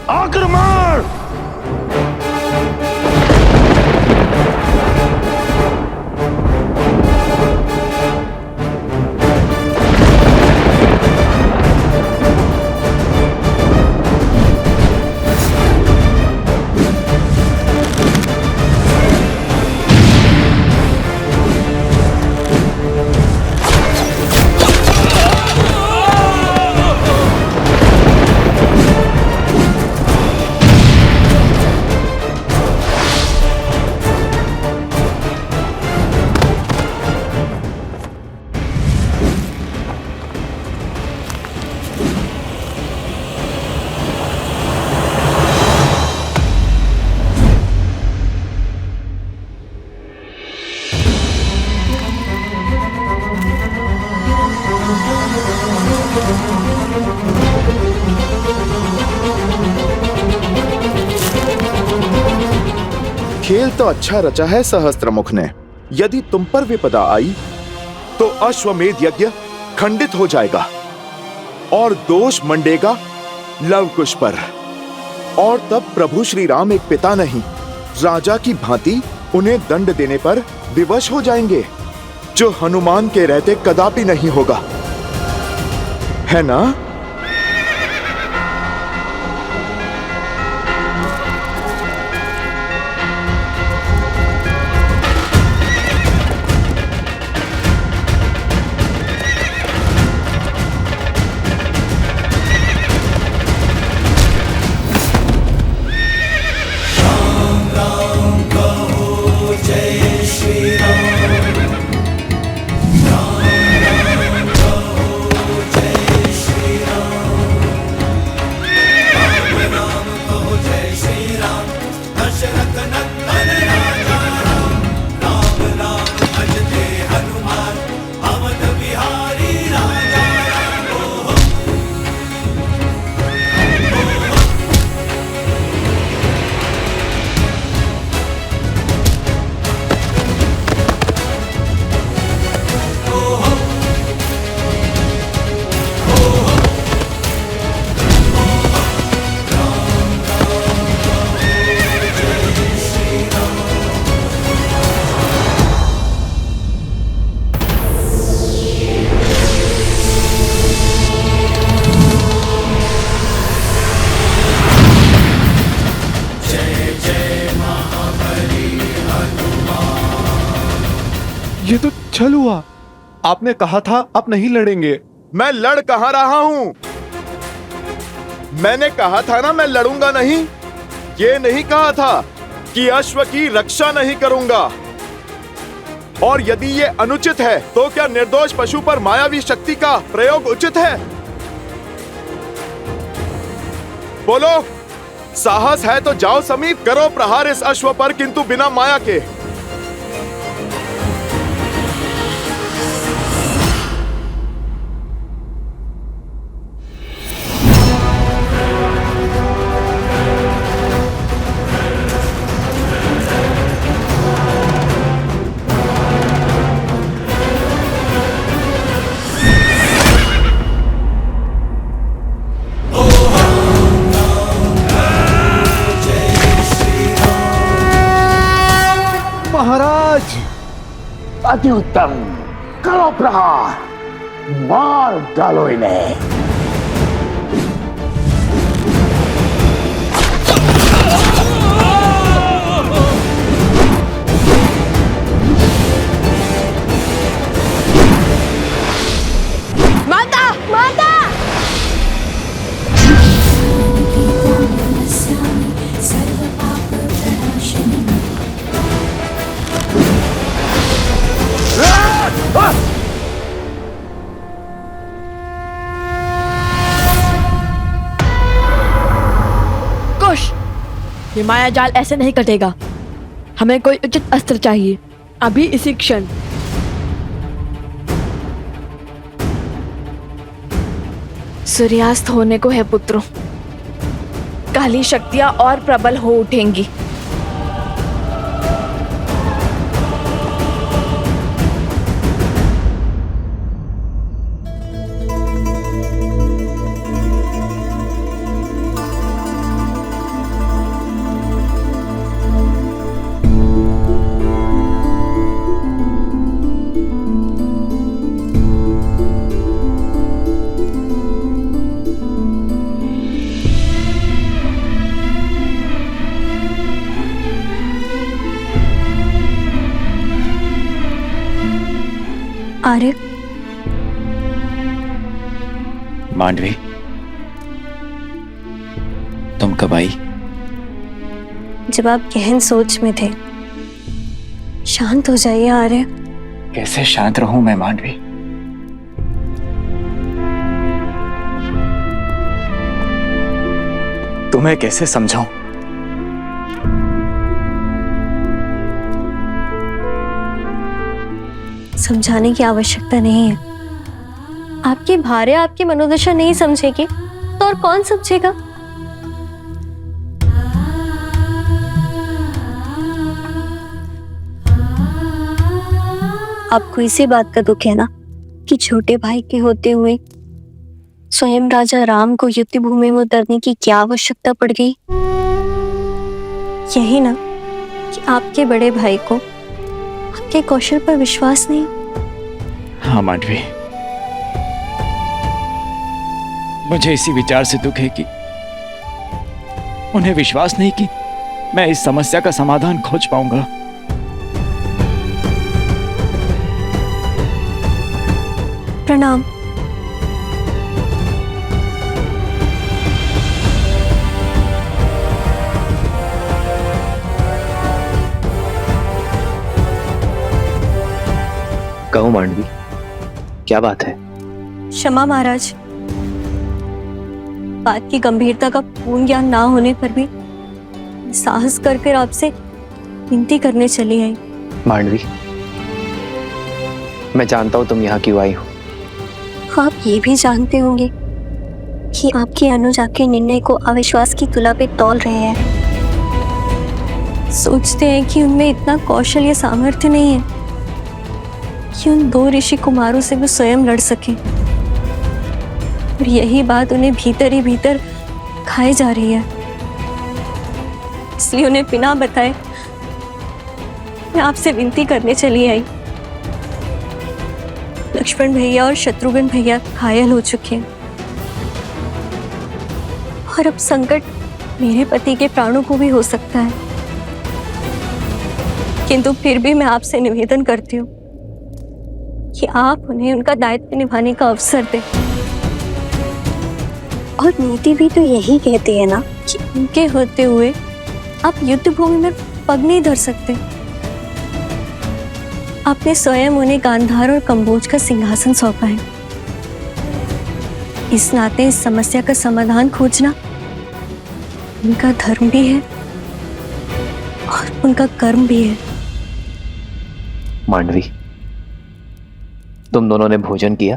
आक्रमण! खेल तो अच्छा रचा है सहस्त्रमुख ने। यदि तुम पर विपदा आई तो अश्वमेध यज्ञ खंडित हो जाएगा और दोष मंडेगा लवकुश पर। और तब प्रभु श्री राम एक पिता नहीं, राजा की भांति उन्हें दंड देने पर विवश हो जाएंगे, जो हनुमान के रहते कदापि नहीं होगा, है ना? ये तो छल हुआ। आपने कहा था आप नहीं लड़ेंगे। मैं लड़ कहां रहा हूं? मैंने कहा था ना मैं लड़ूंगा नहीं। ये नहीं कहा था कि अश्व की रक्षा नहीं करूंगा। और यदि ये अनुचित है तो क्या निर्दोष पशु पर मायावी शक्ति का प्रयोग उचित है? बोलो, साहस है तो जाओ समीप, करो प्रहार इस अश्व पर, किंतु बिना माया के। महाराज! अति उत्तम, करो प्रहार, मार डालो इन्हें। माता! माता! कुश, ये माया जाल ऐसे नहीं कटेगा। हमें कोई उचित अस्त्र चाहिए, अभी इसी क्षण। सूर्यास्त होने को है पुत्रों, काली शक्तियां और प्रबल हो उठेंगी। आर्य, मांडवी, तुम कब आई? जब आप गहन सोच में थे। शांत हो जाइए आर्य। कैसे शांत रहूं मैं मांडवी? तुम्हें कैसे समझाऊं? समझाने की आवश्यकता नहीं है। आपकी भार्या आपकी मनोदशा नहीं समझेगी तो और कौन समझेगा? आपको इसी बात का दुख है ना कि छोटे भाई के होते हुए स्वयं राजा राम को युद्ध भूमि में उतरने की क्या आवश्यकता पड़ गई? यही ना कि आपके बड़े भाई को आपके कौशल पर विश्वास नहीं। हाँ मांडवी, मुझे इसी विचार से दुख है कि उन्हें विश्वास नहीं कि मैं इस समस्या का समाधान खोज पाऊंगा। प्रणाम। कहो मांडवी, क्या बात है? क्षमा महाराज, बात की गंभीरता का पूर्ण ज्ञान ना होने पर भी साहस कर आपसे विनती करने चली आई। मांडवी, मैं जानता हूं तुम यहाँ क्यों आई हो। आप ये भी जानते होंगे कि आपकी अनुजा के निर्णय को अविश्वास की तुला पे तौल रहे हैं। सोचते हैं कि उनमें इतना कौशल या सामर्थ्य नहीं है कि उन 2 ऋषि कुमारों से वो स्वयं लड़ सके। और यही बात उन्हें भीतर ही भीतर खाए जा रही है। इसलिए उन्हें बिना बताए मैं आपसे विनती करने चली आई। लक्ष्मण भैया और शत्रुघ्न भैया घायल हो चुके हैं और अब संकट मेरे पति के प्राणों को भी हो सकता है। किंतु फिर भी मैं आपसे निवेदन करती हूँ कि आप उन्हें उनका दायित्व निभाने का अवसर दें। और नीति भी तो यही कहती है ना कि उनके होते हुए आप युद्ध भूमि में पग नहीं धर सकते। आपने स्वयं उन्हें गांधार और कंबोज का सिंहासन सौंपा है। इस नाते इस समस्या का समाधान खोजना उनका धर्म भी है और उनका कर्म भी है। मांडवी, तुम दोनों ने भोजन किया?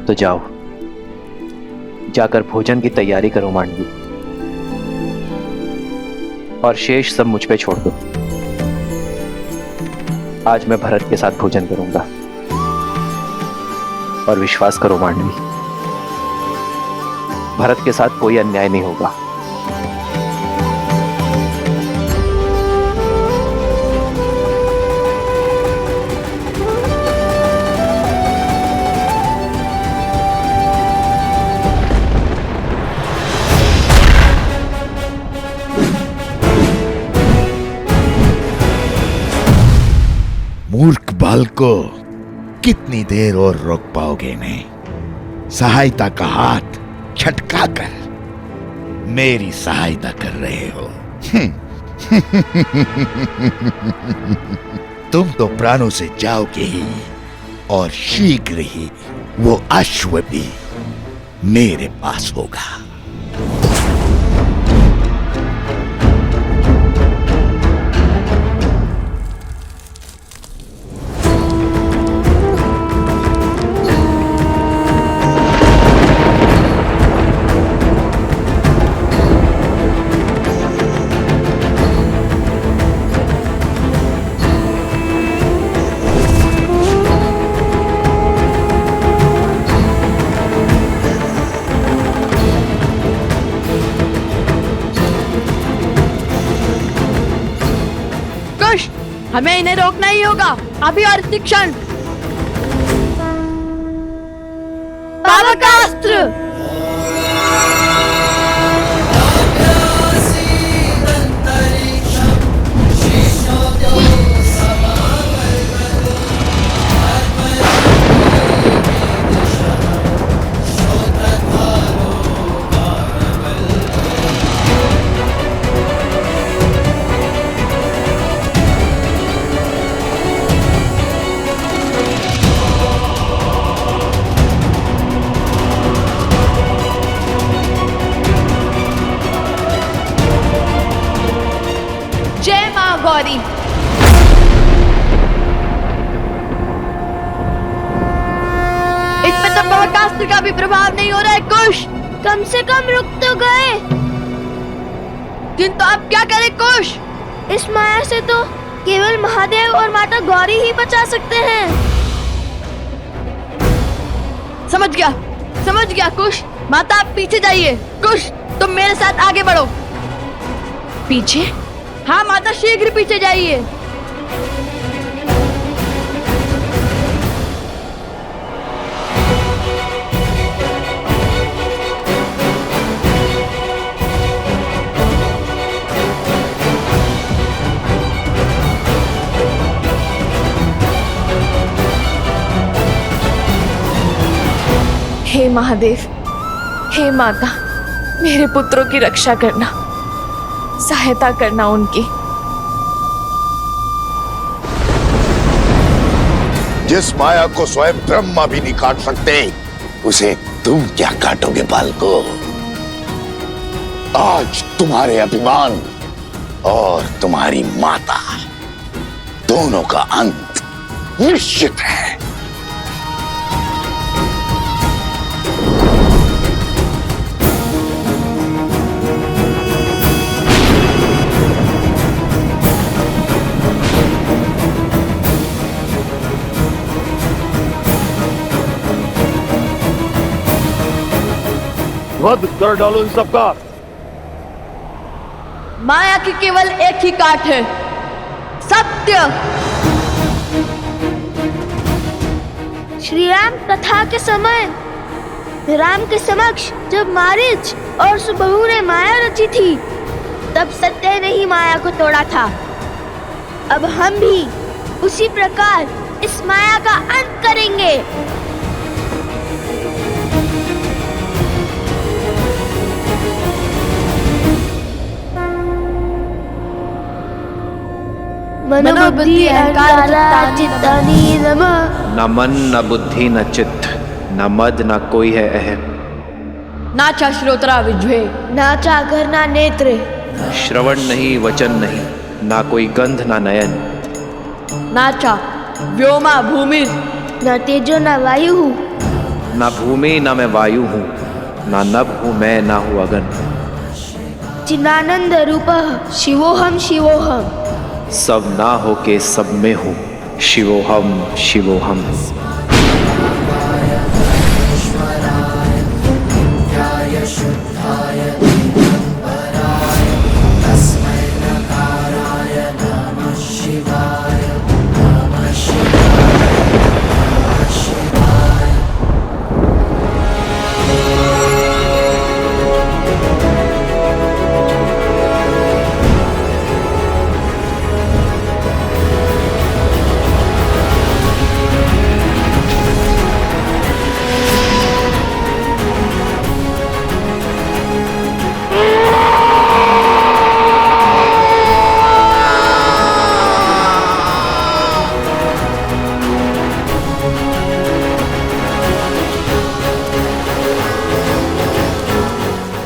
तो जाओ, जाकर भोजन की तैयारी करो मांडवी, और शेष सब मुझ पे छोड़ दो। आज मैं भरत के साथ भोजन करूंगा। और विश्वास करो मांडवी, भरत के साथ कोई अन्याय नहीं होगा। मूर्ख बालको, कितनी देर और रोक पाओगे इन्हें? सहायता का हाथ छटका कर मेरी सहायता कर रहे हो। तुम तो प्राणों से जाओगे ही, और शीघ्र ही वो अश्व भी मेरे पास होगा। हमें इन्हें रोकना ही होगा, अभी और इसी क्षण। बाबा का अस्त्र! आज्ञा सीदंतरि अस्त्र का भी प्रभाव नहीं हो रहा है कुश। कम से कम रुक तो गए। किंतु अब क्या करें कुश? इस माया से तो केवल महादेव और माता गौरी ही बचा सकते हैं। समझ गया कुश। माता आप पीछे जाइए। कुश तुम मेरे साथ आगे बढ़ो। पीछे? हाँ माता शीघ्र पीछे जाइए। हे महादेव, हे माता, मेरे पुत्रों की रक्षा करना, सहायता करना उनकी। जिस माया को स्वयं ब्रह्मा भी नहीं काट सकते, उसे तुम क्या काटोगे बालको? आज तुम्हारे अभिमान और तुम्हारी माता दोनों का अंत निश्चित है। वध कर डालो इन सबका। माया की केवल एक ही काट है, सत्य। श्री राम कथा के समय राम के समक्ष जब मारीच और सुबहू ने माया रची थी, तब सत्य ने ही माया को तोड़ा था। अब हम भी उसी प्रकार इस माया का अंत करेंगे। मनोबुद्धि अहंकार चित्तानि नमः। न मन न बुद्धि न चित्त, न मद न कोई है अहम। नाचा श्रोत्रा विज्वे, नाचा करना नेत्र। श्रवण नहीं, वचन नहीं, ना कोई गंध ना नयन। नाचा व्योमा भूमि, न तेजो न वायु। ना भूमि ना मैं वायु हूँ, ना नभ हूँ मैं, ना हूँ अगन। चिदानंद रूपः शिवोहम शिवोहम। सब ना हो के सब में हूँ, शिवोहम शिवोहम।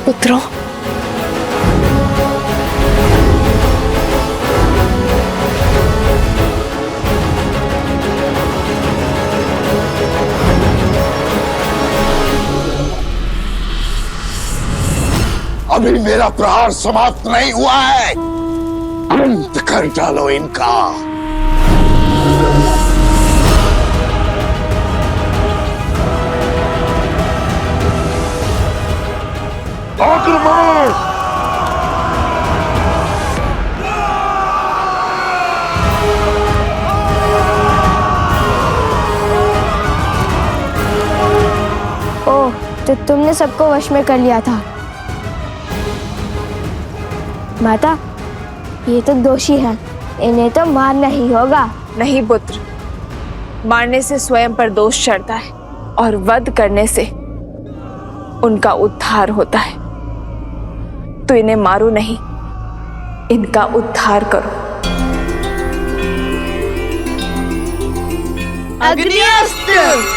पुत्रों, अभी मेरा प्रहार समाप्त नहीं हुआ है। अंत कर डालो इनका। आक्रमण! ओह, तो तुमने सबको वश में कर लिया था। माता, ये तो दोषी हैं, इन्हें तो मारना ही होगा। नहीं पुत्र, मारने से स्वयं पर दोष चढ़ता है और वध करने से उनका उद्धार होता है। तो इन्हें मारो नहीं, इनका उद्धार करो। अग्निअस्त्र।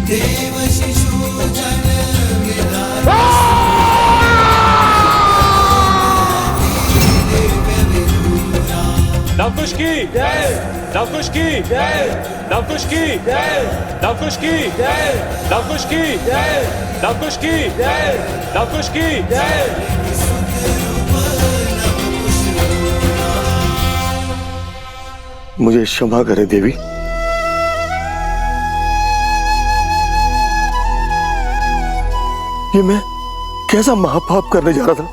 देव लवकुश की लवकुश की लवकुश की लवकुश की लवकुश की लवकुश की मुझे क्षमा करे देवी। ये मैं कैसा महापाप करने जा रहा था।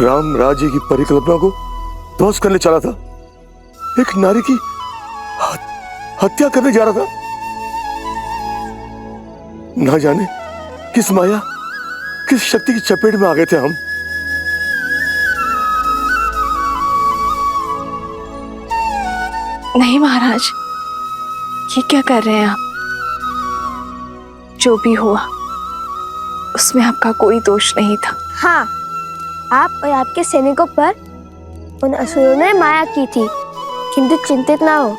राम राज्य की परिकल्पना को ध्वस्त करने चला था। एक नारी की हत्या करने जा रहा था। ना जाने किस माया किस शक्ति की चपेट में आ गए थे हम। नहीं महाराज, ये क्या कर रहे हैं आप? जो भी हुआ उसमें आपका कोई दोष नहीं था। हाँ, आप और आपके सैनिकों पर उन असुरों ने माया की थी, किंतु चिंतित ना हो,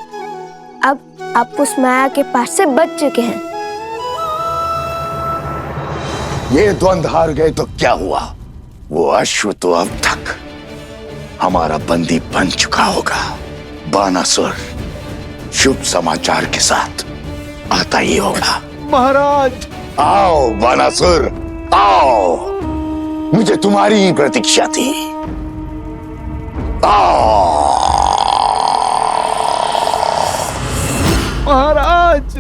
अब आप उस माया के पास से बच चुके हैं। ये द्वंद्व हार गए तो क्या हुआ? वो अश्व तो अब तक हमारा बंदी बन चुका होगा। बानासुर शुभ समाचार के साथ आता ही होगा। महाराज, आओ बानासुर, आओ, मुझे तुम्हारी ही प्रतीक्षा थी। आओ महाराज।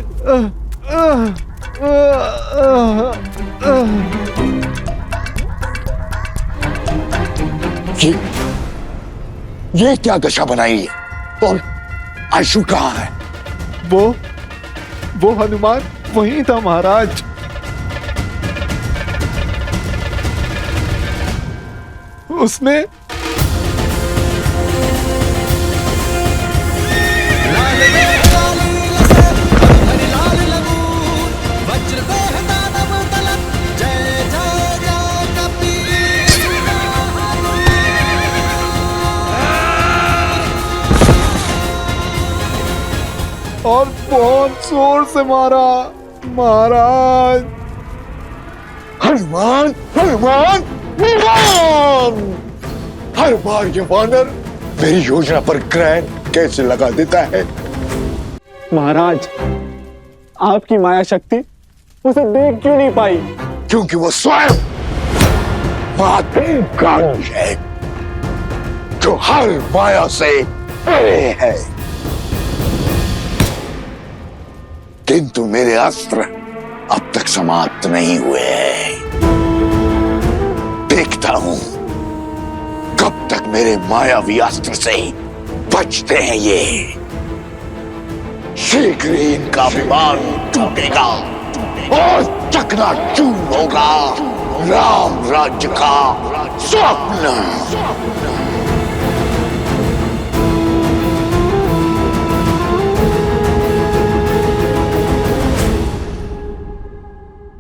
ये क्या दशा बनाई है? और आशु कहाँ है? वो हनुमान वहीं था महाराज। उसने और बहुत जोर से मारा महाराज। हनुमान, हनुमान, हनुमान! हर बार ये वानर मेरी योजना पर ग्रहण कैसे लगा देता है? महाराज, आपकी माया शक्ति उसे देख क्यों नहीं पाई? क्योंकि वो स्वयं महाकाल है, जो हर माया से परे है। किंतु मेरे अस्त्र अब तक समाप्त नहीं हुए हैं। देखता हूं कब तक मेरे मायावी अस्त्र से बचते हैं ये। शीघ्र ही इनका अभिमान टूटेगा और चकनाचूर होगा राम राज्य का स्वप्न।